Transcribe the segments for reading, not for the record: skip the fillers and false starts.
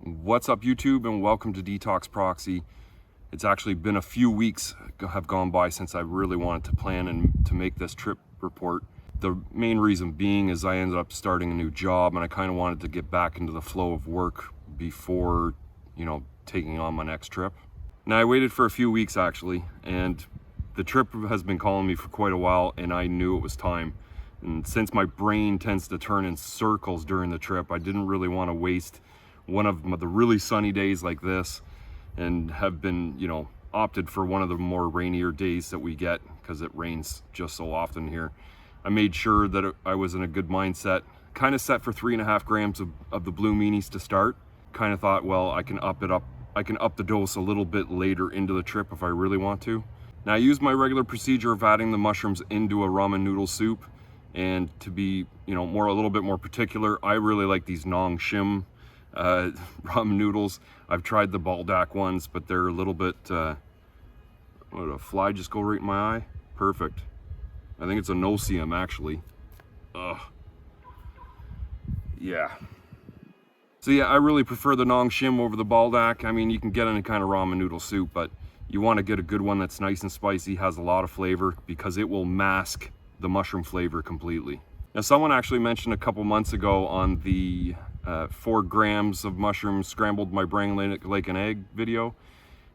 What's up, YouTube, and welcome to Detox Proxy. It's actually been a few weeks have gone by since I really wanted to plan and to make this trip report. The main reason being is I ended up starting a new job and I kind of wanted to get back into the flow of work before, taking on my next trip. Now, I waited for a few weeks actually, and the trip has been calling me for quite a while, and I knew it was time. And since my brain tends to turn in circles during the trip, I didn't really want to waste one of the really sunny days like this and have been, opted for one of the more rainier days that we get because it rains just so often here. I made sure that I was in a good mindset, kind of set for 3.5 grams of the blue meanies to start. Kind of thought, well, I can up the dose a little bit later into the trip if I really want to. Now, I used my regular procedure of adding the mushrooms into a ramen noodle soup, and to be, a little bit more particular, I really like these Nong Shim ramen noodles. I've tried the Baldak ones, but they're a little bit, what did a fly just go right in my eye? Perfect. I think it's a no-see-em actually. Ugh. Yeah. So yeah, I really prefer the Nong Shim over the Baldak. I mean, you can get any kind of ramen noodle soup, but you want to get a good one that's nice and spicy, has a lot of flavor, because it will mask the mushroom flavor completely. Now, someone actually mentioned a couple months ago on the 4 grams of mushrooms scrambled my brain like an egg video,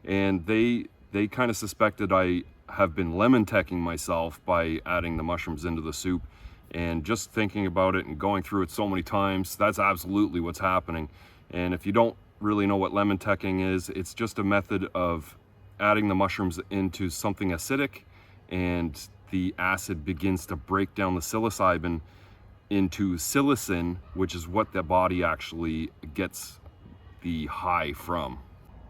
and they kind of suspected I have been lemon teching myself by adding the mushrooms into the soup. And just thinking about it and going through it so many times, that's absolutely what's happening. And if you don't really know what lemon teching is, it's just a method of adding the mushrooms into something acidic, and the acid begins to break down the psilocybin into psilocin, which is what the body actually gets the high from.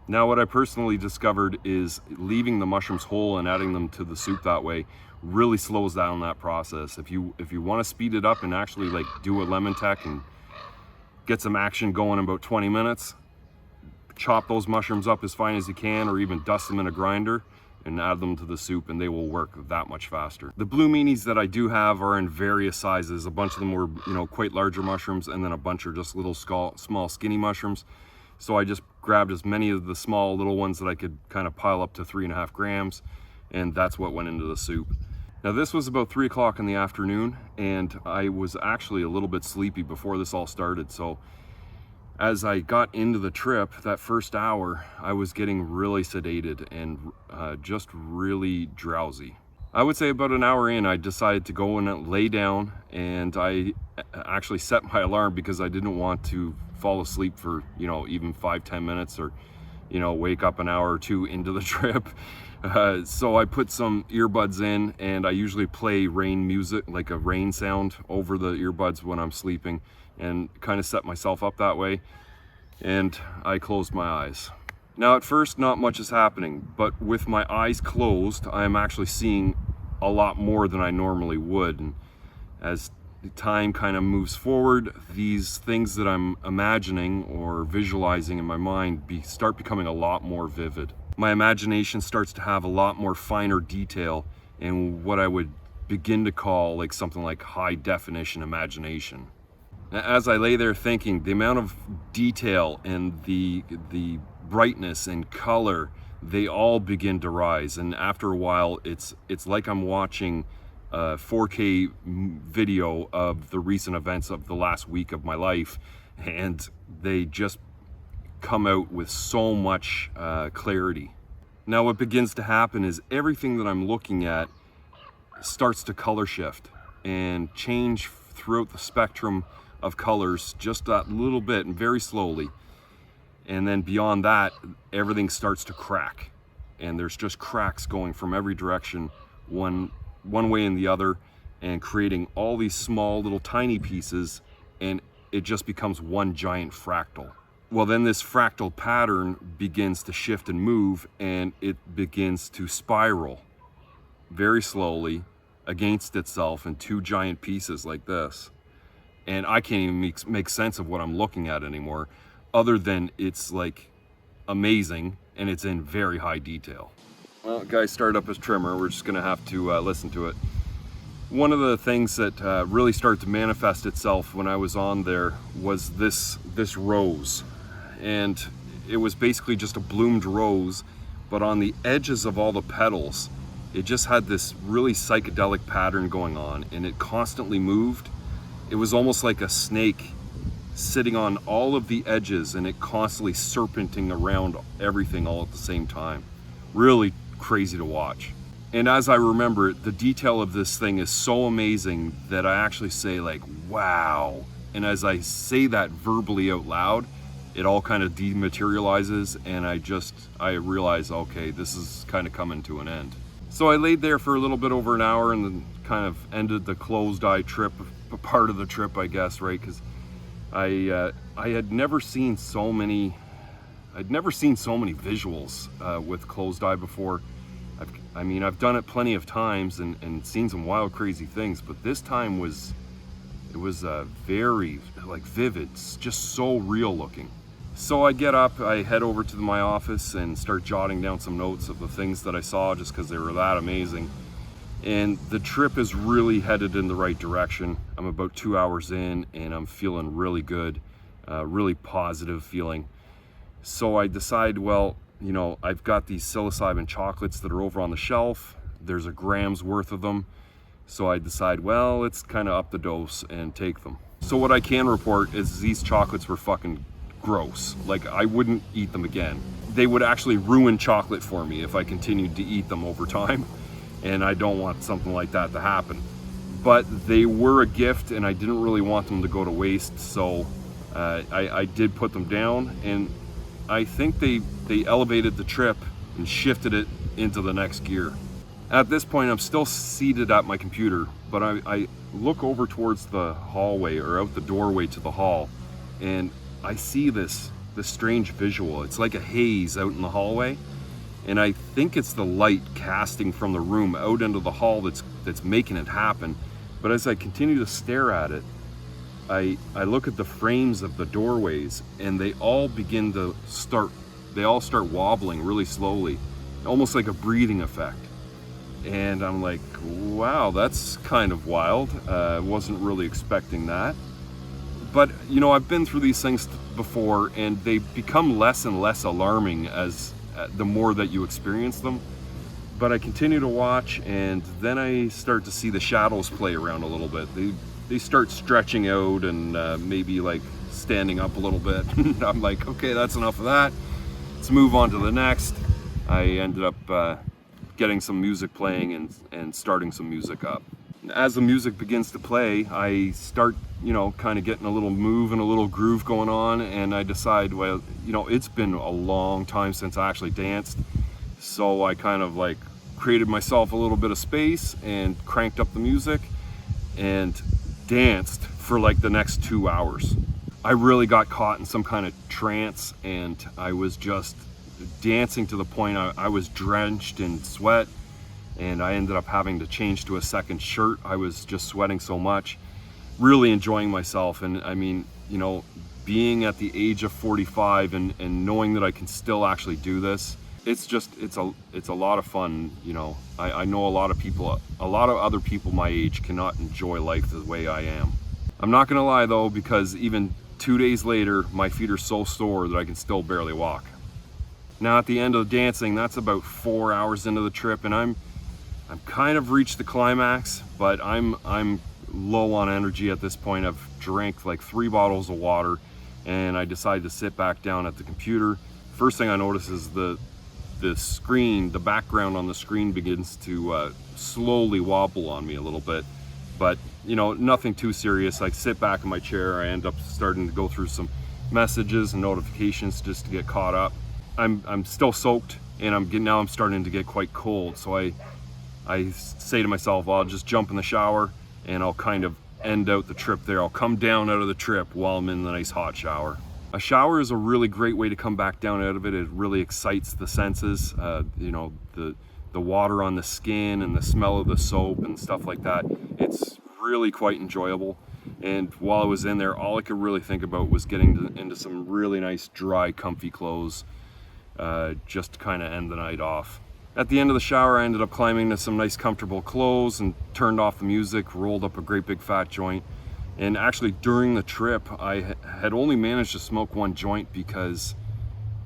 Now, what I personally discovered is leaving the mushrooms whole and adding them to the soup that way really slows down that process. If you want to speed it up and actually do a lemon tech and get some action going in about 20 minutes, chop those mushrooms up as fine as you can, or even dust them in a grinder and add them to the soup, and they will work that much faster. The blue meanies that I do have are in various sizes. A bunch of them were, quite larger mushrooms, and then a bunch are just little small skinny mushrooms. So I just grabbed as many of the small little ones that I could kind of pile up to 3.5 grams, and that's what went into the soup. Now, this was about 3 o'clock in the afternoon, and I was actually a little bit sleepy before this all started. So as I got into the trip, that first hour, I was getting really sedated and just really drowsy. I would say about an hour in, I decided to go and lay down, and I actually set my alarm because I didn't want to fall asleep for, even 5-10 minutes, or, wake up an hour or two into the trip. So I put some earbuds in, and I usually play rain music, like a rain sound, over the earbuds when I'm sleeping, and kind of set myself up that way. And I closed my eyes. Now, at first, not much is happening, but with my eyes closed, I am actually seeing a lot more than I normally would. And as the time kind of moves forward, these things that I'm imagining or visualizing in my mind start becoming a lot more vivid. My imagination starts to have a lot more finer detail, and what I would begin to call something like high definition imagination. As I lay there thinking, the amount of detail and the brightness and color, they all begin to rise. And after a while, it's like I'm watching a 4K video of the recent events of the last week of my life, and they just come out with so much clarity. Now, what begins to happen is everything that I'm looking at starts to color shift and change throughout the spectrum of colors, just that little bit and very slowly. And then beyond that, everything starts to crack, and there's just cracks going from every direction, one way and the other, and creating all these small little tiny pieces, and it just becomes one giant fractal. Well, then this fractal pattern begins to shift and move, and it begins to spiral very slowly against itself in 2 giant pieces like this. And I can't even make sense of what I'm looking at anymore, other than it's amazing, and it's in very high detail. Well, guys, started up his trimmer. We're just gonna have to listen to it. One of the things that really started to manifest itself when I was on there was this rose. and it was basically just a bloomed rose, but on the edges of all the petals, it just had this really psychedelic pattern going on, and it constantly moved. It was almost like a snake sitting on all of the edges, and it constantly serpenting around everything all at the same time. Really crazy to watch. And as I remember it, the detail of this thing is so amazing that I actually say like, wow. And as I say that verbally out loud, it all kind of dematerializes, and I realize, okay, this is kind of coming to an end. So I laid there for a little bit over an hour and then kind of ended the closed eye trip, a part of the trip, I guess, right? Because I had never seen so many visuals with closed eye before. I've done it plenty of times and seen some wild, crazy things, but this time was very like vivid, just so real looking. So I get up, I head over to my office and start jotting down some notes of the things that I saw, just because they were that amazing. And the trip is really headed in the right direction. I'm about 2 hours in and I'm feeling really good, really positive feeling. So I decide, well, you know, I've got these psilocybin chocolates that are over on the shelf. There's a gram's worth of them. So I decide, well, let's kind of up the dose and take them. So what I can report is these chocolates were fucking gross. Like, I wouldn't eat them again. They would actually ruin chocolate for me if I continued to eat them over time. And I don't want something like that to happen. But they were a gift and I didn't really want them to go to waste. So I did put them down, and I think they elevated the trip and shifted it into the next gear. At this point, I'm still seated at my computer, but I look over towards the hallway, or out the doorway to the hall, and I see this strange visual. It's like a haze out in the hallway, and I think it's the light casting from the room out into the hall that's making it happen. But as I continue to stare at it, I look at the frames of the doorways, and they all start wobbling really slowly, almost like a breathing effect. And I'm like, wow, that's kind of wild. Wasn't really expecting that. But, you know, I've been through these things before, and they become less and less alarming as the more that you experience them. But I continue to watch, and then I start to see the shadows play around a little bit. They start stretching out and maybe like standing up a little bit. I'm like, okay, that's enough of that. Let's move on to the next. I ended up getting some music playing and starting some music up. As the music begins to play, I start, you know, kind of getting a little move and a little groove going on, and I decide, well, you know, it's been a long time since I actually danced, so I kind of like created myself a little bit of space and cranked up the music and danced for like the next 2 hours. I really got caught in some kind of trance, and I was just dancing to the point I was drenched in sweat, and I ended up having to change to a second shirt. I was just sweating so much, really enjoying myself. And I mean, you know, being at the age of 45 and knowing that I can still actually do this, it's a lot of fun. You know, I know a lot of other people my age cannot enjoy life the way I am. I'm not gonna lie though, because even 2 days later, my feet are so sore that I can still barely walk. Now at the end of the dancing, that's about 4 hours into the trip, and I'm kind of reached the climax, but I'm low on energy at this point. I've drank like 3 bottles of water, and I decided to sit back down at the computer. First thing I notice is the screen, the background on the screen begins to slowly wobble on me a little bit, but you know, nothing too serious. I sit back in my chair. I end up starting to go through some messages and notifications just to get caught up. I'm still soaked, and I'm starting to get quite cold, so I say to myself, well, I'll just jump in the shower and I'll kind of end out the trip there. I'll come down out of the trip while I'm in the nice hot shower. A shower is a really great way to come back down out of it. It really excites the senses. You know, the water on the skin and the smell of the soap and stuff like that. It's really quite enjoyable. And while I was in there, all I could really think about was getting into some really nice, dry, comfy clothes, just to kind of end the night off. At the end of the shower, I ended up climbing to some nice, comfortable clothes and turned off the music, rolled up a great big fat joint. And actually during the trip, I had only managed to smoke 1 joint because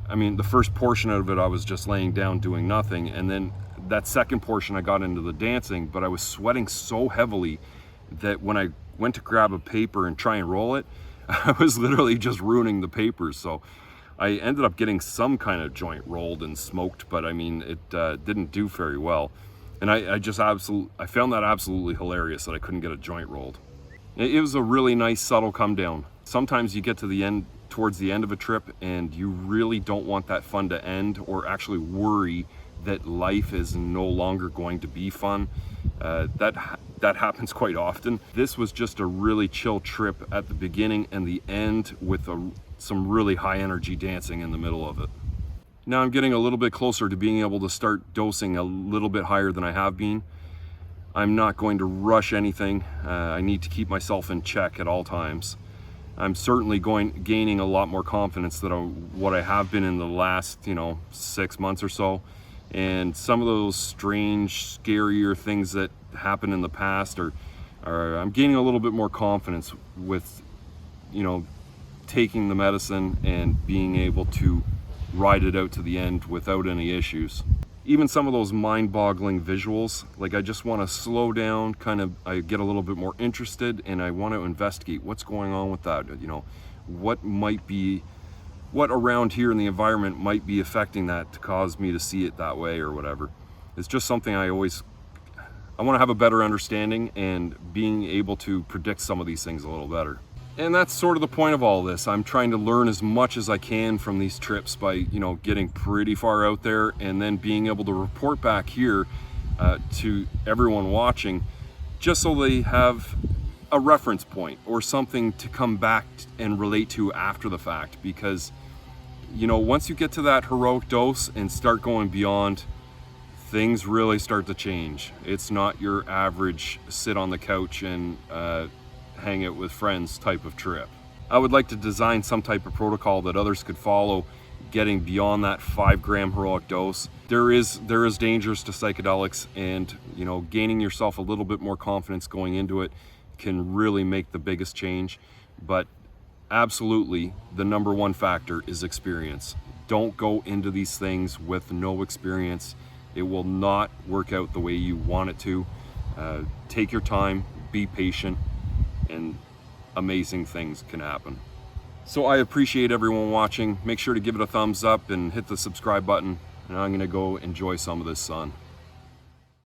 I mean, the first portion of it, I was just laying down doing nothing. And then that second portion, I got into the dancing, but I was sweating so heavily that when I went to grab a paper and try and roll it, I was literally just ruining the papers. So I ended up getting some kind of joint rolled and smoked, but I mean, it didn't do very well. And I found that absolutely hilarious that I couldn't get a joint rolled. It was a really nice subtle come down. Sometimes you get to the end, towards the end of a trip, and you really don't want that fun to end, or actually worry that life is no longer going to be fun. That happens quite often. This was just a really chill trip at the beginning and the end, with some really high energy dancing in the middle of it. Now I'm getting a little bit closer to being able to start dosing a little bit higher than I have been. I'm not going to rush anything. I need to keep myself in check at all times. I'm certainly gaining a lot more confidence than what I have been in the last, 6 months or so. And some of those strange, scarier things that happened in the past I'm gaining a little bit more confidence with, taking the medicine and being able to ride it out to the end without any issues. Even some of those mind-boggling visuals, like I just want to slow down, I get a little bit more interested, and I want to investigate what's going on with that. What around here in the environment might be affecting that to cause me to see it that way or whatever. It's just something I want to have a better understanding and being able to predict some of these things a little better. And that's sort of the point of all this. I'm trying to learn as much as I can from these trips by, getting pretty far out there, and then being able to report back here to everyone watching, just so they have a reference point or something to come back and relate to after the fact. Because, once you get to that heroic dose and start going beyond, things really start to change. It's not your average sit on the couch and hang out with friends type of trip. I would like to design some type of protocol that others could follow, getting beyond that 5-gram heroic dose. There is dangers to psychedelics, and gaining yourself a little bit more confidence going into it can really make the biggest change. But absolutely, the number one factor is experience. Don't go into these things with no experience. It will not work out the way you want it to. Take your time, be patient, and amazing things can happen. So I appreciate everyone watching. Make sure to give it a thumbs up and hit the subscribe button. And I'm gonna go enjoy some of this sun.